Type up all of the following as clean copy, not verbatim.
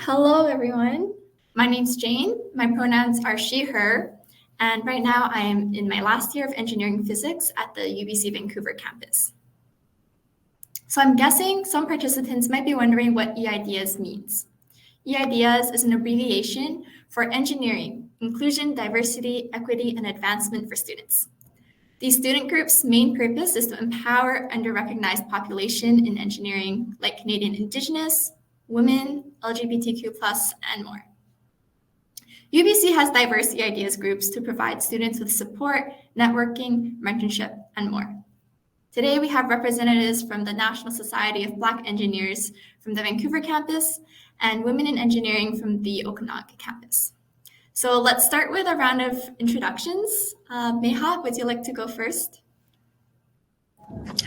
Hello, everyone. My name's Jane. My pronouns are she, her, and right now I am in my last year of engineering physics at the UBC Vancouver campus. So I'm guessing some participants might be wondering what EIDEAS means. EIDEAS is an abbreviation for Engineering, Inclusion, Diversity, Equity, and Advancement for Students. These student groups' main purpose is to empower under-recognized population in engineering like Canadian Indigenous, women, LGBTQ+, and more. UBC has diverse EIDEAS groups to provide students with support, networking, mentorship, and more. Today, we have representatives from the National Society of Black Engineers from the Vancouver campus and Women in Engineering from the Okanagan campus. So let's start with a round of introductions. Meha, would you like to go first?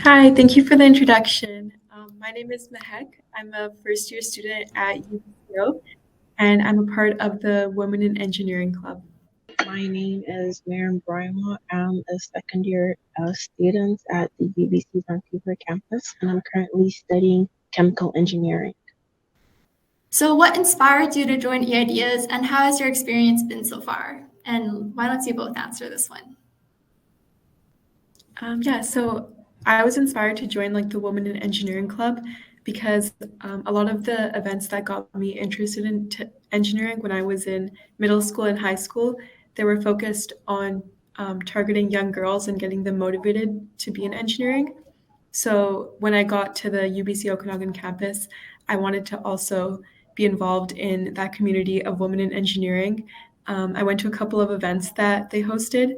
Hi, thank you for the introduction. My name is Mehek. I'm a first-year student at UBCO, and I'm a part of the Women in Engineering Club. My name is Miriam Broima. I'm a second-year student at the UBC Vancouver campus, and I'm currently studying chemical engineering. So what inspired you to join EIDEAS, and how has your experience been so far? And why don't you both answer this one? So I was inspired to join the Women in Engineering Club because a lot of the events that got me interested in engineering when I was in middle school and high school, they were focused on targeting young girls and getting them motivated to be in engineering. So when I got to the UBC Okanagan campus, I wanted to also be involved in that community of women in engineering. I went to a couple of events that they hosted.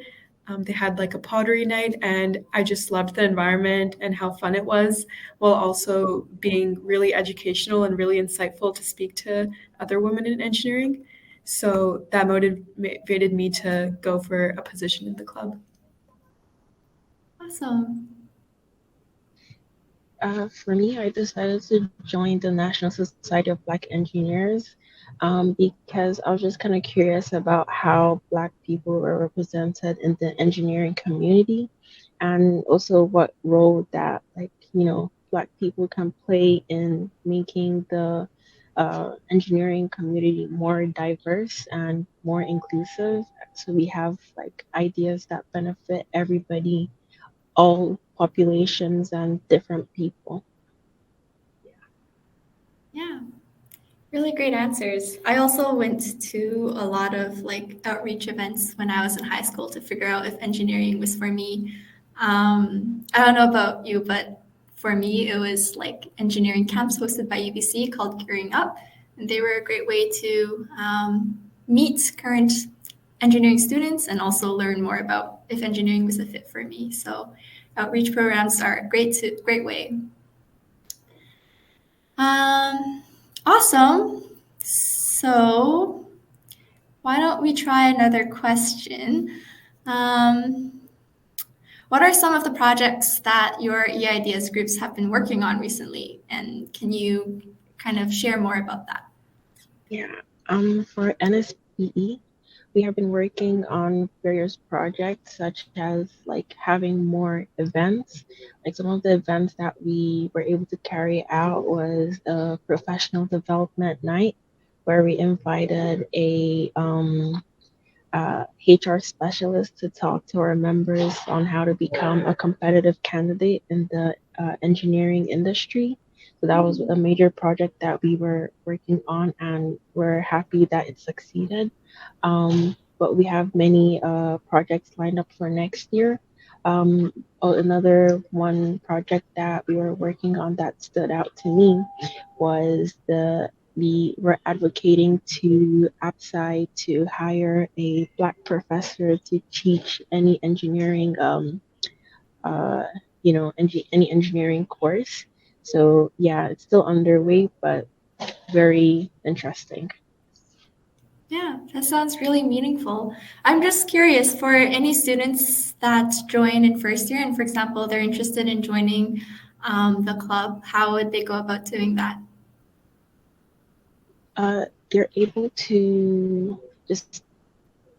They had a pottery night, and I just loved the environment and how fun it was, while also being really educational and really insightful to speak to other women in engineering. So that motivated me to go for a position in the club. Awesome. For me, I decided to join the National Society of Black Engineers because I was just kind of curious about how Black people were represented in the engineering community, and also what role that Black people can play in making the engineering community more diverse and more inclusive. So we have ideas that benefit everybody, all populations and different people. Yeah, really great answers. I also went to a lot of outreach events when I was in high school to figure out if engineering was for me. I don't know about you, but for me, it was engineering camps hosted by UBC called Gearing Up. And they were a great way to meet current engineering students and also learn more about if engineering was a fit for me. So outreach programs are a great way. Awesome. So why don't we try another question? What are some of the projects that your EIDEAS groups have been working on recently? And can you kind of share more about that? Yeah. For NSBE, we have been working on various projects, such as having more events. Some of the events that we were able to carry out was a professional development night, where we invited a HR specialist to talk to our members on how to become a competitive candidate in the engineering industry. So that was a major project that we were working on, and we're happy that it succeeded. But we have many projects lined up for next year. Another one project that we were working on that stood out to me was we were advocating to APSI to hire a Black professor to teach any engineering, any engineering course. So yeah, it's still underway, but very interesting. Yeah, that sounds really meaningful. I'm just curious, for any students that join in first year, and for example, they're interested in joining the club, how would they go about doing that? They're able to just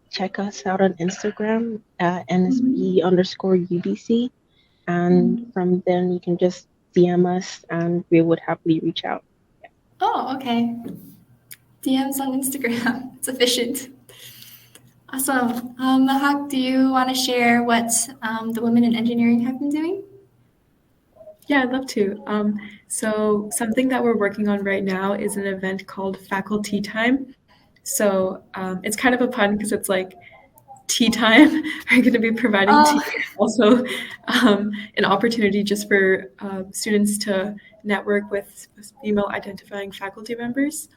check us out on Instagram at NSBE _UBC. And from then you can just DM us and we would happily reach out. Oh, okay. DMs on Instagram. It's efficient. Awesome. Mahak, do you want to share what the women in engineering have been doing? Yeah, I'd love to. So something that we're working on right now is an event called Faculty Time. So it's kind of a pun because it's like tea time. We're going to be providing tea, also an opportunity just for students to network with female identifying faculty members.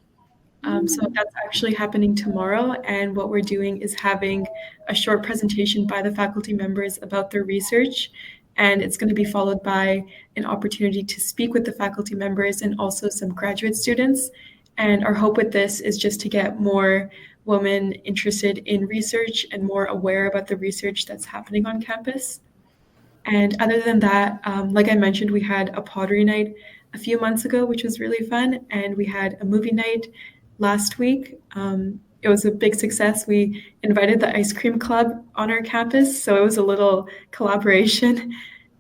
So that's actually happening tomorrow, and what we're doing is having a short presentation by the faculty members about their research, and it's going to be followed by an opportunity to speak with the faculty members and also some graduate students. And our hope with this is just to get more women interested in research and more aware about the research that's happening on campus. And other than that, like I mentioned, we had a pottery night a few months ago, which was really fun, and we had a movie night last week. It was a big success. We invited the ice cream club on our campus, so it was a little collaboration.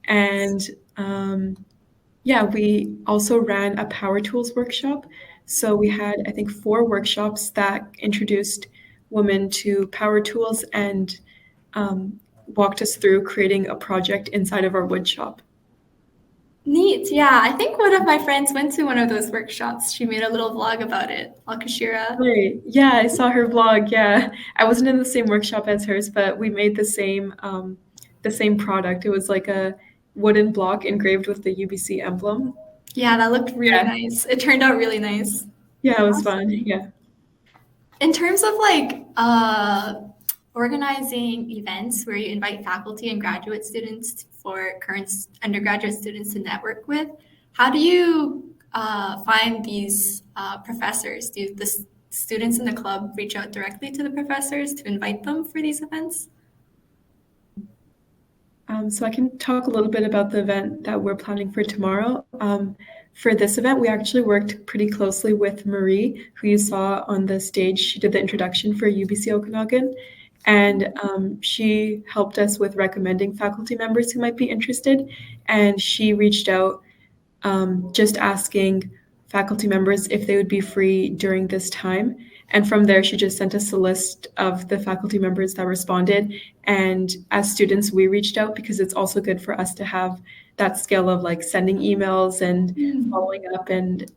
And yeah, we also ran a power tools workshop. So we had, I think, 4 workshops that introduced women to power tools and walked us through creating a project inside of our wood shop. Neat. Yeah, I think one of my friends went to one of those workshops. She made a little vlog about it, Alkashira. Right. Yeah, I saw her vlog. Yeah, I wasn't in the same workshop as hers, but we made the same product. It was like a wooden block engraved with the UBC emblem. Yeah, that looked really nice. It turned out really nice. Yeah, it was fun. Yeah. In terms of like organizing events where you invite faculty and graduate students for current undergraduate students to network with, how do you find these professors? Do the students in the club reach out directly to the professors to invite them for these events? So I can talk a little bit about the event that we're planning for tomorrow. For this event, we actually worked pretty closely with Marie, who you saw on the stage. She did the introduction for UBC Okanagan, and she helped us with recommending faculty members who might be interested. And she reached out just asking faculty members if they would be free during this time. And from there, she just sent us a list of the faculty members that responded. And as students, we reached out because it's also good for us to have that skill of like sending emails and following up and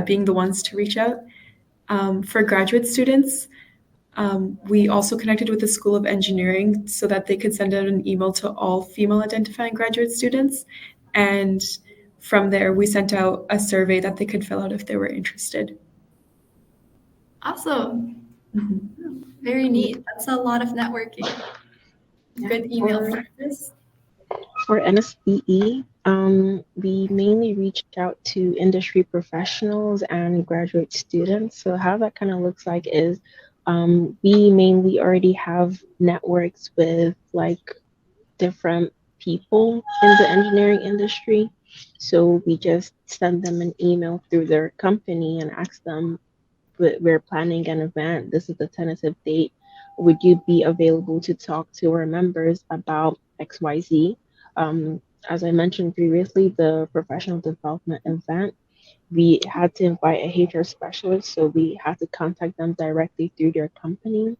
being the ones to reach out. For graduate students, we also connected with the School of Engineering so that they could send out an email to all female identifying graduate students. And from there, we sent out a survey that they could fill out if they were interested. Awesome. Very neat. That's a lot of networking. Good email practice. For NSBE, we mainly reach out to industry professionals and graduate students. So how that kind of looks like is we mainly already have networks with like different people in the engineering industry. So we just send them an email through their company and ask them, we're planning an event. This is the tentative date. Would you be available to talk to our members about XYZ? As I mentioned previously, the professional development event, we had to invite a HR specialist, so we had to contact them directly through their company.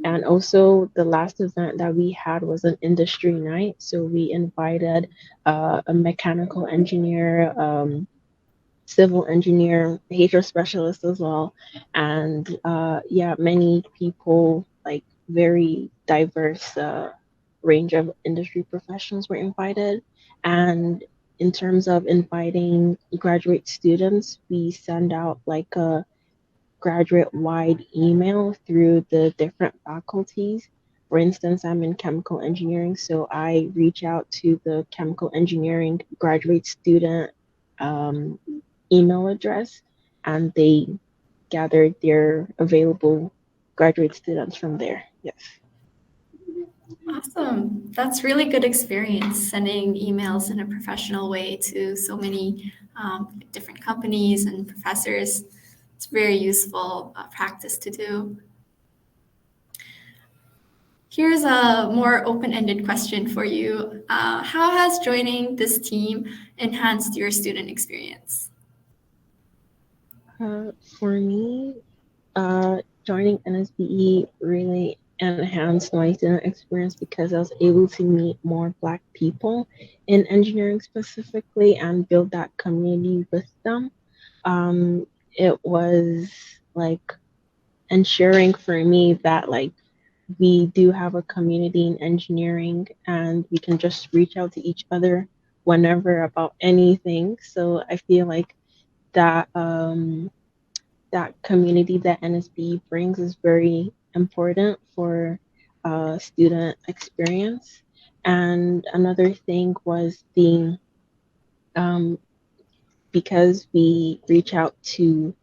And also the last event that we had was an industry night. So we invited a mechanical engineer, civil engineer, HR specialist as well. And many people, like very diverse range of industry professionals were invited. And in terms of inviting graduate students, we send out like a graduate-wide email through the different faculties. For instance, I'm in chemical engineering, so I reach out to the chemical engineering graduate student email address, and they gather their available graduate students from there. Yes. Awesome. That's really good experience sending emails in a professional way to so many different companies and professors. It's very useful practice to do. Here's a more open-ended question for you. How has joining this team enhanced your student experience? For me, joining NSBE really enhanced my student experience because I was able to meet more Black people in engineering specifically and build that community with them. It was like ensuring for me that like we do have a community in engineering and we can just reach out to each other whenever about anything. So I feel like that that community that NSB brings is very important for student experience. And another thing was the um, because we reach out to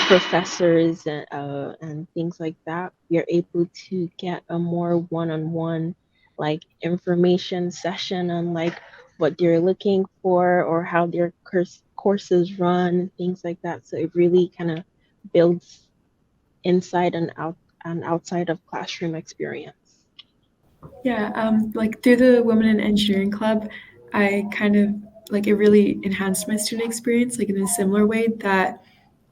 professors and things like that, we are able to get a more one-on-one like information session on like what they're looking for or how their courses run, things like that. So it really kind of builds inside and outside of classroom experience. Yeah, like through the Women in Engineering Club, I kind of like it really enhanced my student experience, like in a similar way that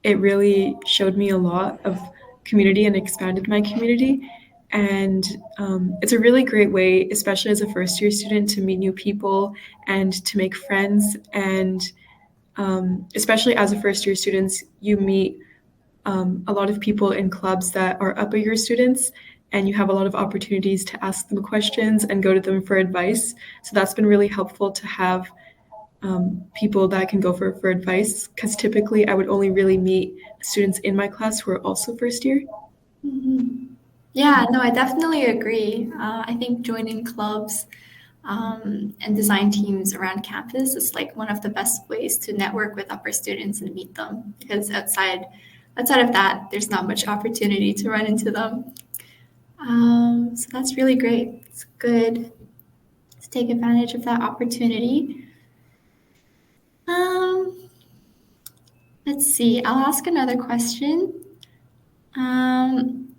it really showed me a lot of community and expanded my community. And it's a really great way, especially as a first year student, to meet new people and to make friends. And especially as a first year students, you meet a lot of people in clubs that are upper year students, and you have a lot of opportunities to ask them questions and go to them for advice. So that's been really helpful to have people that I can go for advice, because typically I would only really meet students in my class who are also first year. Mhm. Yeah, no, I definitely agree. I think joining clubs and design teams around campus is like one of the best ways to network with upper students and meet them, because outside of that, there's not much opportunity to run into them. So that's really great. It's good to take advantage of that opportunity. Um, let's see. I'll ask another question. Um,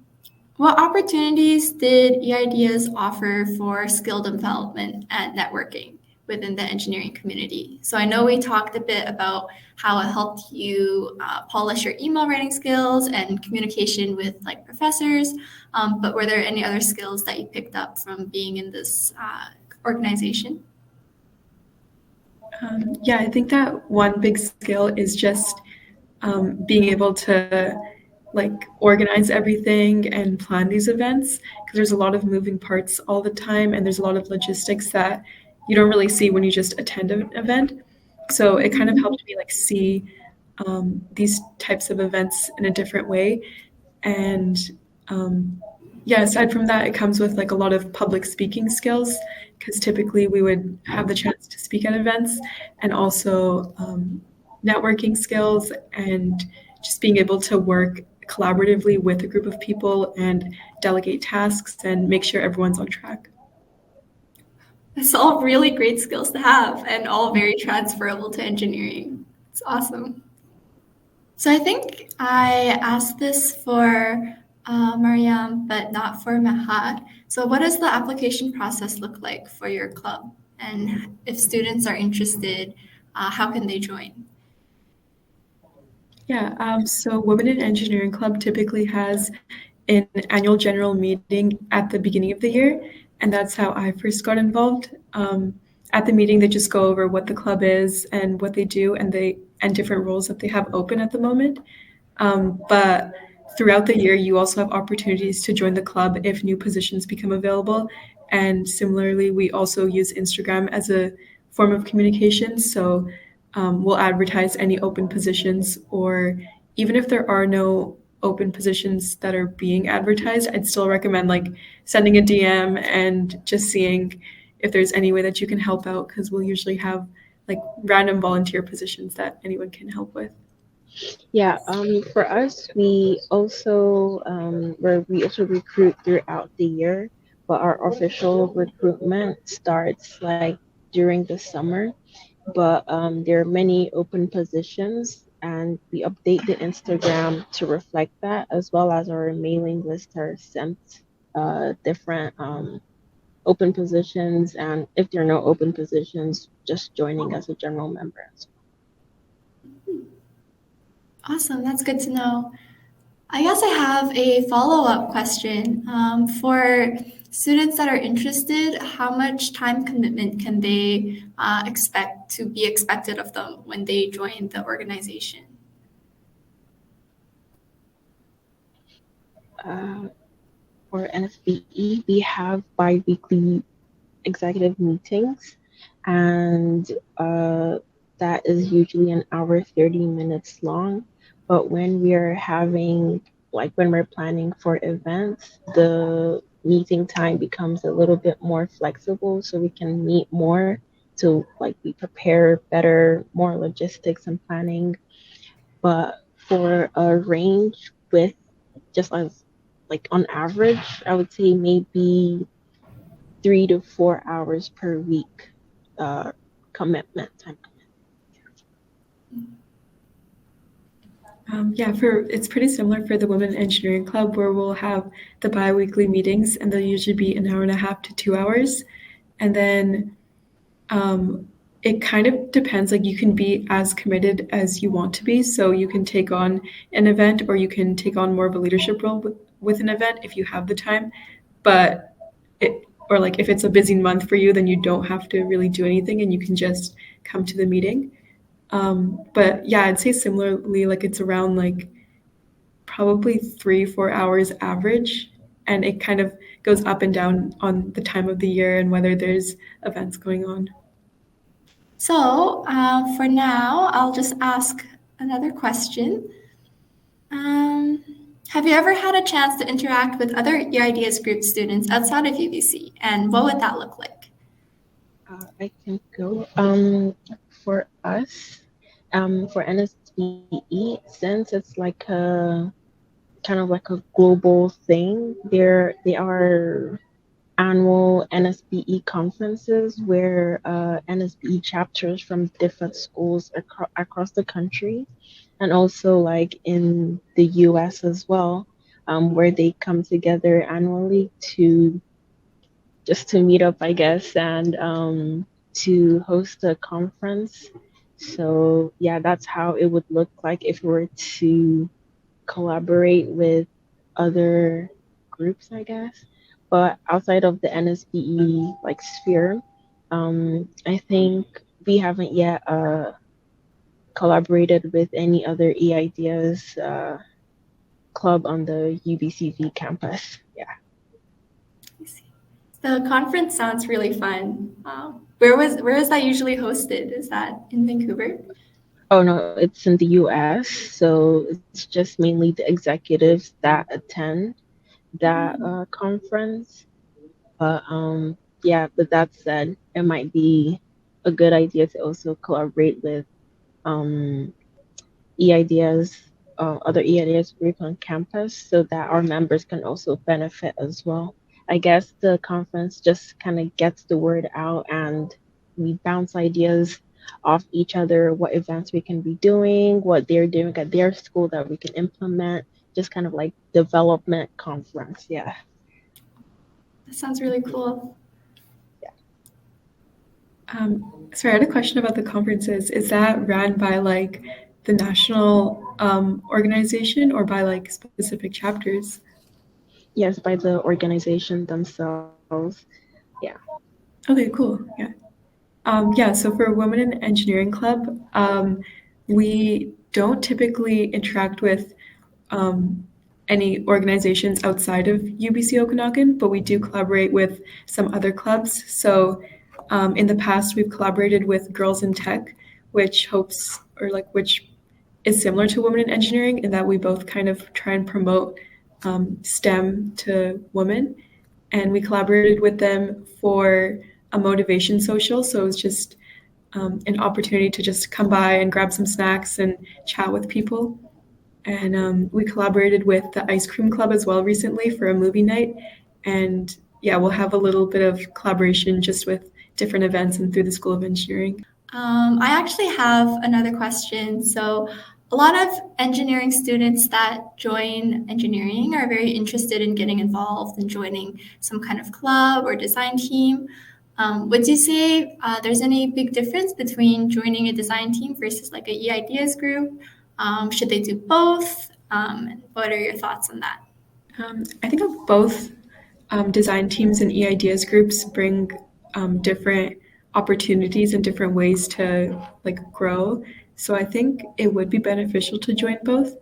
what opportunities did eIdeas offer for skill development and networking within the engineering community? So I know we talked a bit about how it helped you polish your email writing skills and communication with like professors, but were there any other skills that you picked up from being in this organization? Yeah, I think that one big skill is just being able to like organize everything and plan these events, because there's a lot of moving parts all the time and there's a lot of logistics that you don't really see when you just attend an event. So it kind of helped me like see these types of events in a different way. And yeah, aside from that, it comes with like a lot of public speaking skills, because typically we would have the chance to speak at events, and also networking skills and just being able to work collaboratively with a group of people and delegate tasks and make sure everyone's on track. It's all really great skills to have and all very transferable to engineering. It's awesome. So I think I asked this for Mariam, but not for Mahat. So what does the application process look like for your club? And if students are interested, how can they join? Yeah, so Women in Engineering Club typically has an annual general meeting at the beginning of the year, and that's how I first got involved. At the meeting, they just go over what the club is and what they do, and different roles that they have open at the moment. But throughout the year, you also have opportunities to join the club if new positions become available. And similarly, we also use Instagram as a form of communication. So we'll advertise any open positions, or even if there are no open positions that are being advertised, I'd still recommend like sending a DM and just seeing if there's any way that you can help out, because we'll usually have like random volunteer positions that anyone can help with. Yeah, for us, we also recruit throughout the year, but our official recruitment starts like during the summer. But there are many open positions, and we update the Instagram to reflect that, as well as our mailing list are sent different open positions, and if there are no open positions, just joining as a general member. Awesome, that's good to know. I guess I have a follow-up question. For students that are interested, how much time commitment can they expect to be expected of them when they join the organization? For NSBE, we have bi-weekly executive meetings, and that is usually an hour 30 minutes long. But when we're having, like when we're planning for events, the meeting time becomes a little bit more flexible, so we can meet more to like we prepare better, more logistics and planning. But for a range with just as like on average, I would say maybe 3 to 4 hours per week commitment time. Yeah, it's pretty similar for the Women Engineering Club, where we'll have the bi-weekly meetings, and they'll usually be an hour and a half to 2 hours. And then it kind of depends, like you can be as committed as you want to be. So you can take on an event, or you can take on more of a leadership role with an event if you have the time. But or like if it's a busy month for you, then you don't have to really do anything and you can just come to the meeting. But yeah, I'd say similarly, like it's around like probably 3-4 hours average, and it kind of goes up and down on the time of the year and whether there's events going on. So for now, I'll just ask another question. Have you ever had a chance to interact with other eIdeas group students outside of UBC, and what would that look like? I can go. For us, for NSBE, since it's like a kind of like a global thing, they are annual NSBE conferences where NSBE chapters from different schools across the country, and also like in the US as well, where they come together annually to just to meet up, I guess, and to host a conference. So yeah, that's how it would look like if we were to collaborate with other groups, I guess. But outside of the NSBE like sphere, I think we haven't yet collaborated with any other eIdeas club on the UBCV campus. Yeah. The conference sounds really fun. Where is that usually hosted? Is that in Vancouver? Oh no, it's in the US, so it's just mainly the executives that attend that conference. But yeah, but that said, it might be a good idea to also collaborate with eIdeas, other eIdeas group on campus, so that our members can also benefit as well. I guess the conference just kind of gets the word out, and we bounce ideas off each other, what events we can be doing, what they're doing at their school that we can implement, just kind of like development conference. Yeah. That sounds really cool. Sorry, I had a question about the conferences. Is that ran by like the national organization or by like specific chapters? Yes, by the organization themselves. Yeah. Okay, cool. Yeah. Yeah, so for Women in Engineering Club, we don't typically interact with any organizations outside of UBC Okanagan, but we do collaborate with some other clubs. So in the past, we've collaborated with Girls in Tech, which is similar to Women in Engineering in that we both kind of try and promote STEM to women. And we collaborated with them for a motivation social. So it was just an opportunity to just come by and grab some snacks and chat with people. And we collaborated with the Ice Cream Club as well recently for a movie night. And yeah, we'll have a little bit of collaboration just with different events and through the School of Engineering. I actually have another question. So a lot of engineering students that join engineering are very interested in getting involved and joining some kind of club or design team. Would you say there's any big difference between joining a design team versus like a eIdeas group? Should they do both? What are your thoughts on that? I think of both design teams and e-ideas groups bring different opportunities and different ways to like grow. So I think it would be beneficial to join both.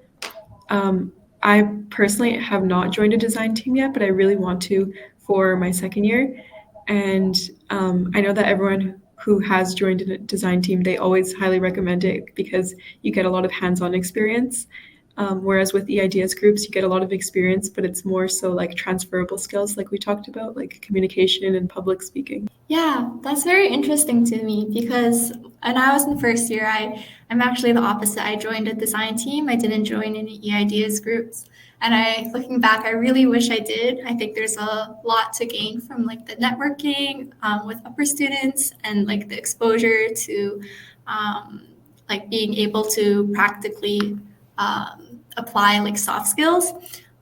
I personally have not joined a design team yet, but I really want to for my second year. And I know that everyone who has joined a design team, they always highly recommend it because you get a lot of hands-on experience. Whereas with e-ideas groups, you get a lot of experience, but it's more so like transferable skills, like we talked about, like communication and public speaking. Yeah, that's very interesting to me because when I was in first year, I'm actually the opposite. I joined a design team. I didn't join any e-ideas groups. And looking back, I really wish I did. I think there's a lot to gain from like the networking with upper students and like the exposure to like being able to practically apply like soft skills.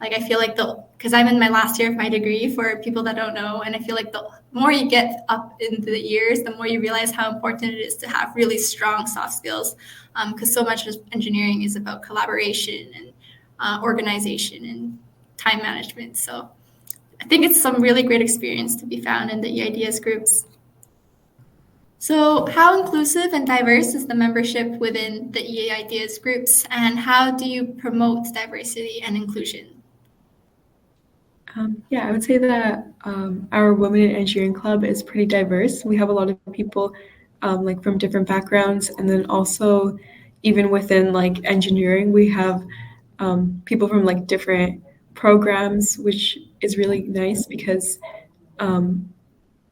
Like I feel like because I'm in my last year of my degree for people that don't know, and I feel like the more you get up into the years, the more you realize how important it is to have really strong soft skills, because so much of engineering is about collaboration and organization and time management. So I think it's some really great experience to be found in the e-ideas groups. So how inclusive and diverse is the membership within the e-ideas groups, and how do you promote diversity and inclusion? Yeah, I would say that our Women in Engineering Club is pretty diverse. We have a lot of people like from different backgrounds, and then also even within like engineering, we have people from like different programs, which is really nice because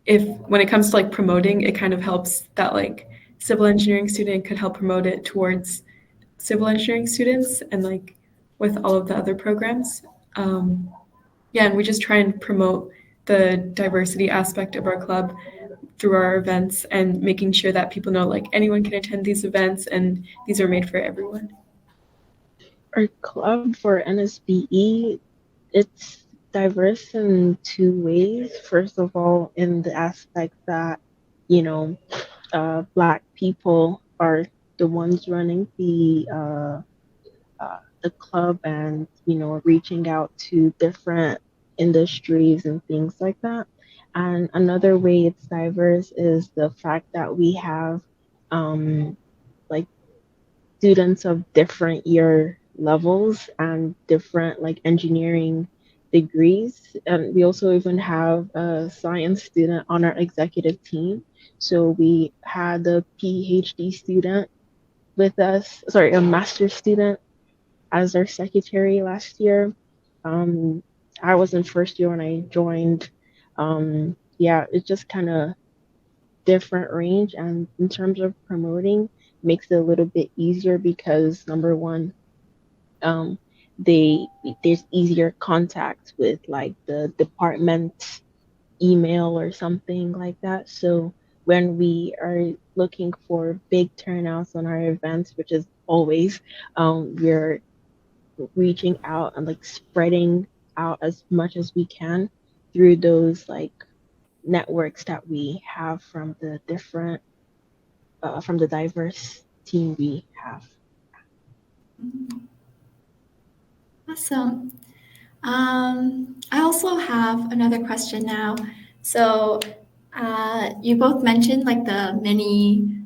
if when it comes to like promoting, it kind of helps that like civil engineering student could help promote it towards civil engineering students and like with all of the other programs. Yeah, and we just try and promote the diversity aspect of our club through our events and making sure that people know like anyone can attend these events and these are made for everyone. Our club for NSBE, it's diverse in two ways. First of all, in the aspect that, you know, Black people are the ones running the club and, you know, reaching out to different industries and things like that. And another way it's diverse is the fact that we have like students of different year levels and different like engineering degrees. And we also even have a science student on our executive team. So we had a PhD student with us, sorry, a master's student as our secretary last year. I was in first year when I joined. Yeah, it's just kind of different range, and in terms of promoting, makes it a little bit easier because number one, um, there's easier contact with like the department email or something like that. So when we are looking for big turnouts on our events, which is always, we're reaching out and like spreading out as much as we can through those like networks that we have from the different from the diverse team we have. Awesome. I also have another question now. So you both mentioned like the many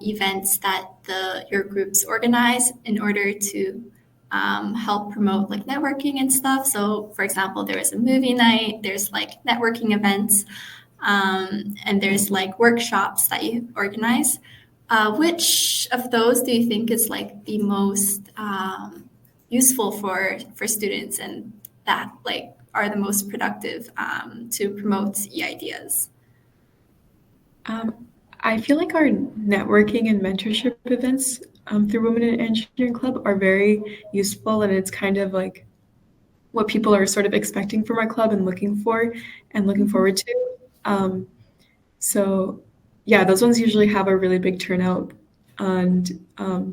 events that your groups organize in order to help promote like networking and stuff. So for example, there is a movie night, there's like networking events, and there's like workshops that you organize. Which of those do you think is like the most useful for students and that like are the most productive to promote e-ideas? I feel like our networking and mentorship events through Women in Engineering Club are very useful, and it's kind of like what people are sort of expecting from our club and looking for and looking forward to. So yeah, those ones usually have a really big turnout, and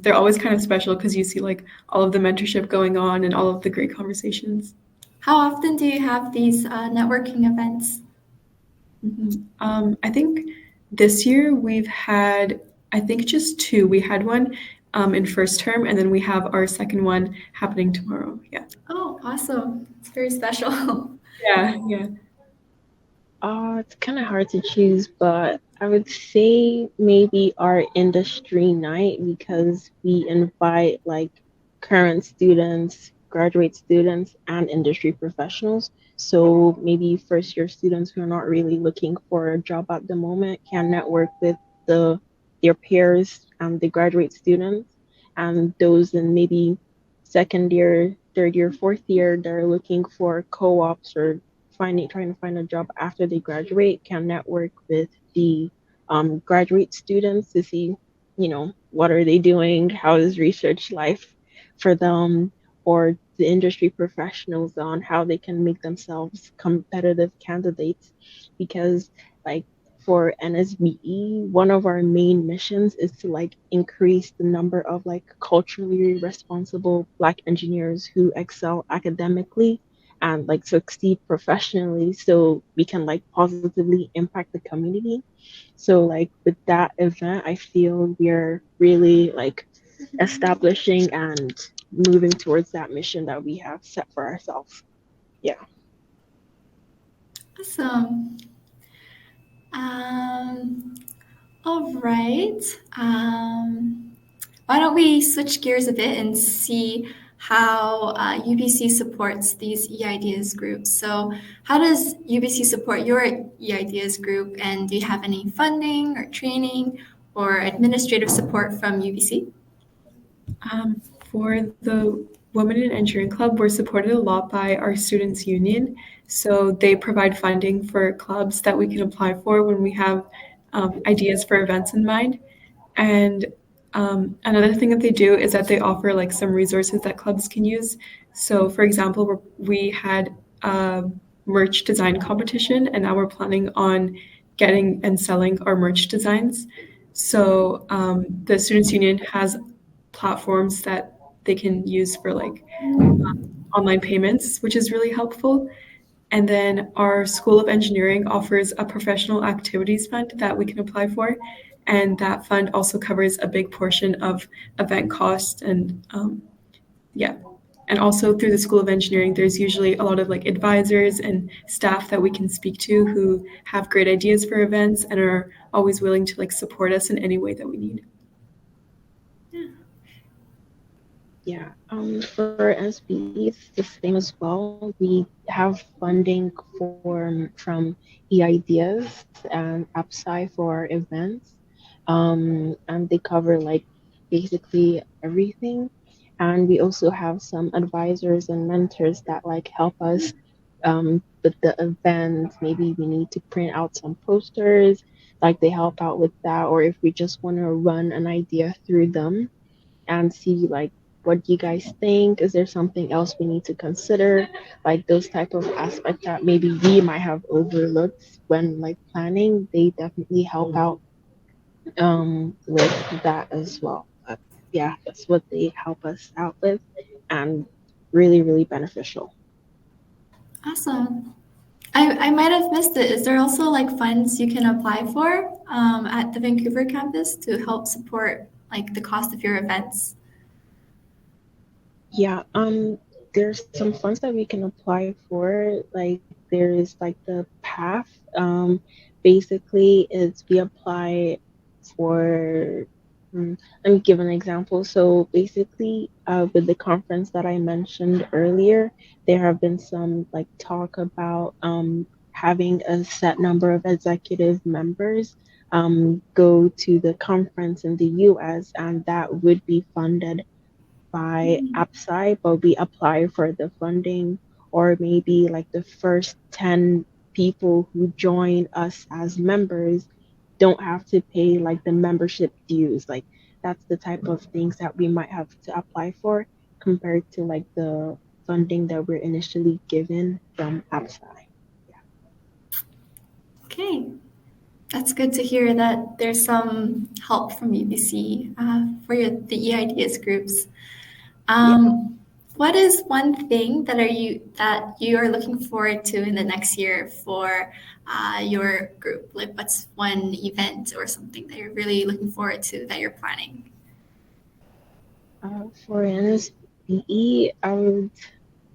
they're always kind of special because you see like all of the mentorship going on and all of the great conversations. How often do you have these networking events? I think this year we've had, I think just two. We had one in first term, and then we have our second one happening tomorrow. Yeah. Oh, awesome. It's very special. Yeah. It's kind of hard to choose, but I would say maybe our industry night because we invite like current students, graduate students, and industry professionals. So maybe first year students who are not really looking for a job at the moment can network with their peers and the graduate students, and those in maybe second year, third year, fourth year that are looking for co-ops or trying to find a job after they graduate can network with the graduate students to see, what are they doing, how is research life for them, or the industry professionals on how they can make themselves competitive candidates. Because like for NSBE, one of our main missions is to like increase the number of like culturally responsible Black engineers who excel academically and like succeed professionally so we can like positively impact the community. So like with that event, I feel we're really like establishing and moving towards that mission that we have set for ourselves. Yeah. Awesome. Um, all right. Why don't we switch gears a bit and see how UBC supports these e-ideas groups? So how does UBC support your e-ideas group, and do you have any funding or training or administrative support from UBC? For the Women in Engineering Club, we're supported a lot by our students' union. So they provide funding for clubs that we can apply for when we have ideas for events in mind. And another thing that they do is that they offer like some resources that clubs can use. So, for example, we had a merch design competition, and now we're planning on getting and selling our merch designs. So, the Students' Union has platforms that they can use for like online payments, which is really helpful. And then our School of Engineering offers a professional activities fund that we can apply for. And that fund also covers a big portion of event costs. And yeah. And also through the School of Engineering, there's usually a lot of like advisors and staff that we can speak to who have great ideas for events and are always willing to like support us in any way that we need. Yeah, for SBE, it's the same as well. We have funding from eIdeas and AppSci for our events, and they cover like basically everything. And we also have some advisors and mentors that like help us with the event. Maybe we need to print out some posters, like they help out with that, or if we just want to run an idea through them and see like what do you guys think, is there something else we need to consider, like those type of aspects that maybe we might have overlooked when like planning, they definitely help out with that as well. But yeah, that's what they help us out with, and really really beneficial. Awesome. I might have missed it. Is there also like funds you can apply for at the Vancouver campus to help support like the cost of your events? Yeah, there's some funds that we can apply for. Like there is like the path. Basically, it's we apply for. Let me give an example. So basically, with the conference that I mentioned earlier, there have been some like talk about having a set number of executive members go to the conference in the U.S. and that would be funded by AppSci, but we apply for the funding, or maybe like the first 10 people who join us as members don't have to pay like the membership dues. Like that's the type of things that we might have to apply for compared to like the funding that we're initially given from AppSci. Okay, that's good to hear that there's some help from UBC for the e-ideas groups. What is one thing that you are looking forward to in the next year for your group? Like, what's one event or something that you're really looking forward to that you're planning? For NSBE,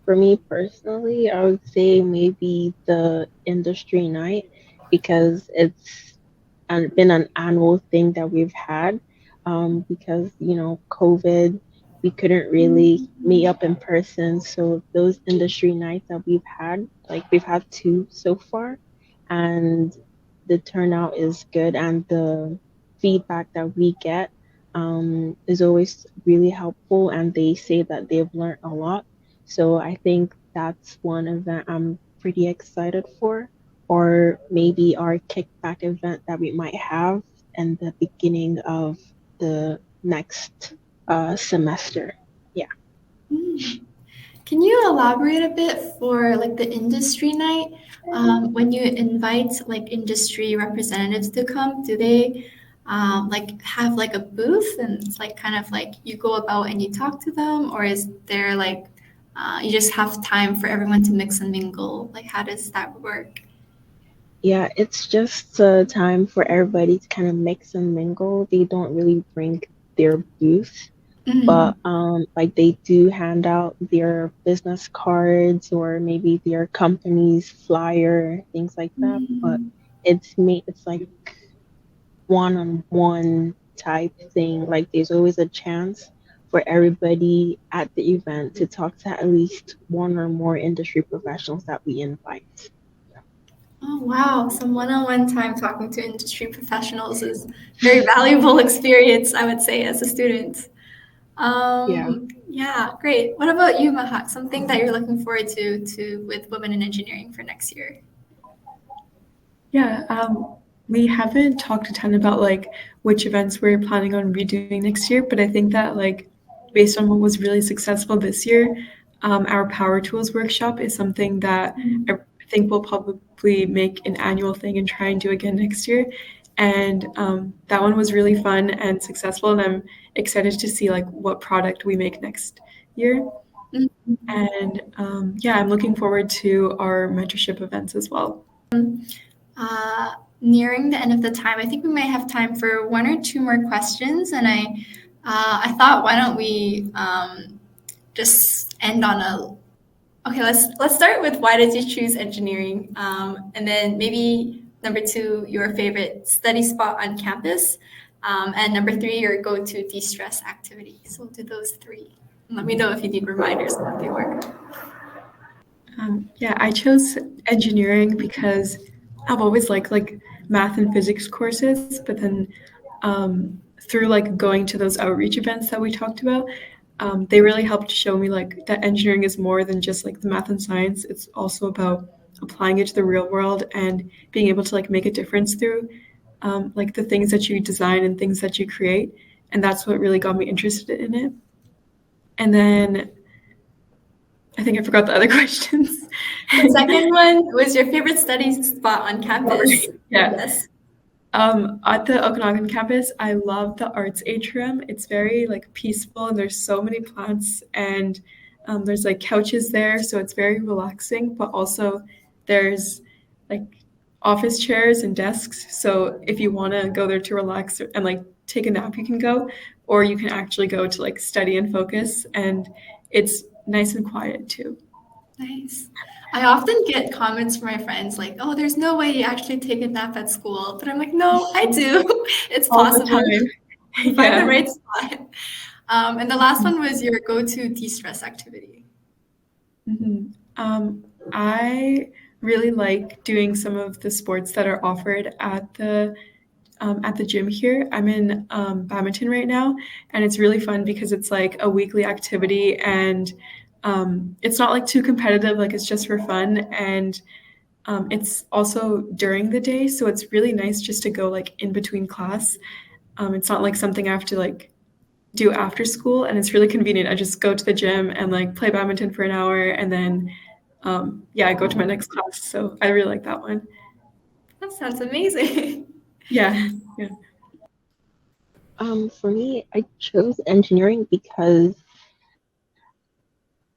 for me personally, I would say maybe the industry night because it's been an annual thing that we've had because, COVID, we couldn't really meet up in person. So those industry nights that we've had, like we've had two so far, and the turnout is good and the feedback that we get is always really helpful and they say that they've learned a lot. So I think that's one event I'm pretty excited for, or maybe our kickback event that we might have in the beginning of the next semester. Yeah. Mm. Can you elaborate a bit for like the industry night? When you invite like industry representatives to come, do they like have like a booth and it's like kind of like you go about and you talk to them, or is there like you just have time for everyone to mix and mingle? Like how does that work? Yeah, it's just a time for everybody to kind of mix and mingle. They don't really bring their booth, Mhm. but like they do hand out their business cards or maybe their company's flyer, things like that. But Mhm. it's like one-on-one type thing. Like there's always a chance for everybody at the event to talk to at least one or more industry professionals that we invite. Oh, wow. Some one-on-one time talking to industry professionals is very valuable experience, I would say, as a student. Yeah. Yeah, great. What about you, Mahak? Something that you're looking forward to with women in engineering for next year? Yeah, we haven't talked a ton about like which events we're planning on redoing next year, but I think that like based on what was really successful this year, our power tools workshop is something that I think we'll probably make an annual thing and try and do again next year. And that one was really fun and successful, and I'm excited to see like what product we make next year. Mhm. And yeah, I'm looking forward to our mentorship events as well. Nearing the end of the time, I think we might have time for one or two more questions. And I thought, why don't we just end on a okay, let's start with why did you choose engineering? And then maybe number two, your favorite study spot on campus. And number three, your go-to de-stress activity. So we'll do those three. And let me know if you need reminders of what they were. Yeah, I chose engineering because I've always liked like math and physics courses, but then through like going to those outreach events that we talked about, they really helped show me like that engineering is more than just like the math and science. It's also about applying it to the real world and being able to like make a difference through like the things that you design and things that you create. And that's what really got me interested in it. And then I think I forgot the other questions. The second one was your favorite study spot on campus. Yeah. Yes. At the Okanagan campus, I love the arts atrium. It's very like peaceful and there's so many plants and there's like couches there, so it's very relaxing, but also there's like office chairs and desks. So if you want to go there to relax and like take a nap, you can go, or you can actually go to like study and focus, and it's nice and quiet too. Nice. I often get comments from my friends like, "Oh, there's no way you actually take a nap at school." But I'm like, "No, I do. It's All the possible. time. Find the Yeah. right spot." And the last one was your go-to de-stress activity. Mhm. I really like doing some of the sports that are offered at the gym here. I'm in badminton right now, and it's really fun because it's like a weekly activity, and it's not like too competitive. Like it's just for fun, and it's also during the day, so it's really nice just to go like in between class. It's not like something I have to like do after school, and it's really convenient. I just go to the gym and like play badminton for an hour, and then yeah, I go to my next class. So I really like that one. That sounds amazing. Yeah, yeah. For me, I chose engineering because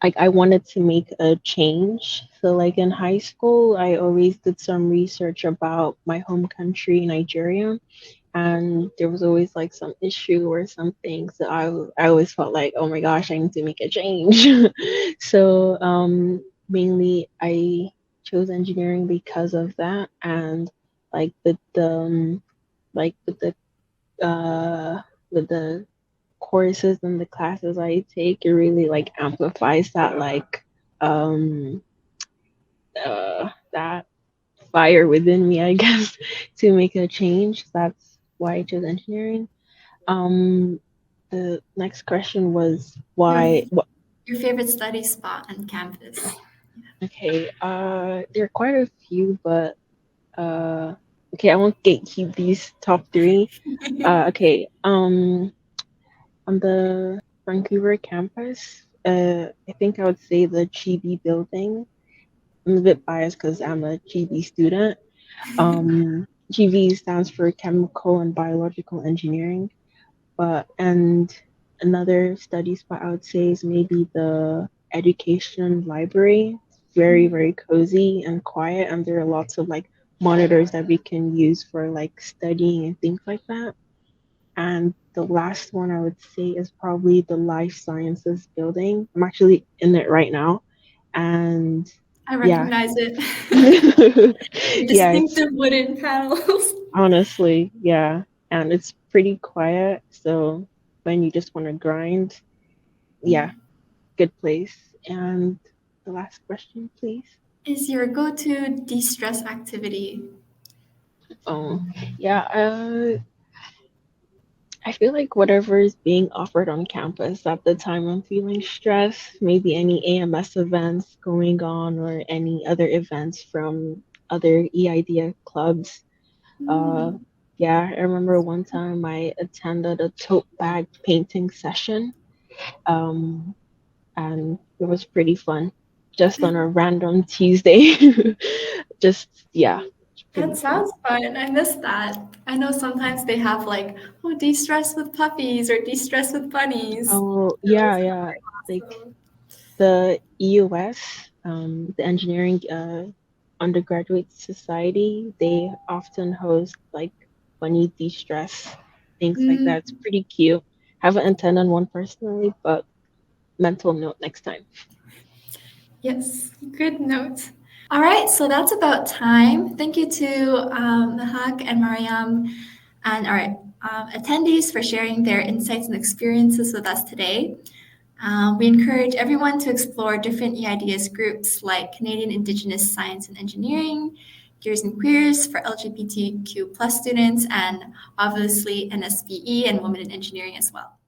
like I wanted to make a change. So like in high school, I always did some research about my home country, Nigeria, and there was always like some issue or something. So I always felt like, oh my gosh, I need to make a change. So mainly I chose engineering because of that, and like like with the courses and the classes I take, it really like amplifies that um that fire within me, I guess, to make a change. That's why I chose engineering. Um, the next question was Your, why. your favorite study spot on campus? Okay, there are quite a few, but okay, I won't gatekeep these top three. Okay, on the Vancouver campus, I think I would say the GB building. I'm a bit biased because I'm a GB student. GB stands for Chemical and Biological Engineering, and another study spot I would say is maybe the education library. It's very, very cozy and quiet, and there are lots of like monitors that we can use for like studying and things like that. And the last one I would say is probably the life sciences building. I'm actually in it right now. And I yeah. recognize it. Yeah, it's Distinctive wooden panels. honestly, yeah. And it's pretty quiet. So when you just want to grind, yeah, good place. And the last question, please. Is your go-to de-stress activity? Oh, yeah. I feel like whatever is being offered on campus at the time I'm feeling stressed, maybe any AMS events going on or any other events from other EIDA clubs. Uh, yeah, I remember one time I attended a tote bag painting session, um, and it was pretty fun. Just on a random Tuesday. Just, yeah, it's pretty That fun. sounds fun. I miss that. I know sometimes they have like, oh, de-stress with puppies or de-stress with bunnies. Oh, Those yeah, yeah. are Like awesome. the EUS, the Engineering Undergraduate Society, they often host like funny de-stress things like that. It's Mm, pretty cute. Haven't attended one personally, but mental note next time. yes, good note. All right, so that's about time. Thank you to Mahak and Mariam and our attendees for sharing their insights and experiences with us today. We encourage everyone to explore different EIDS groups like Canadian Indigenous Science and Engineering, Gears and Queers for LGBTQ plus students, and obviously NSBE and Women in Engineering as well.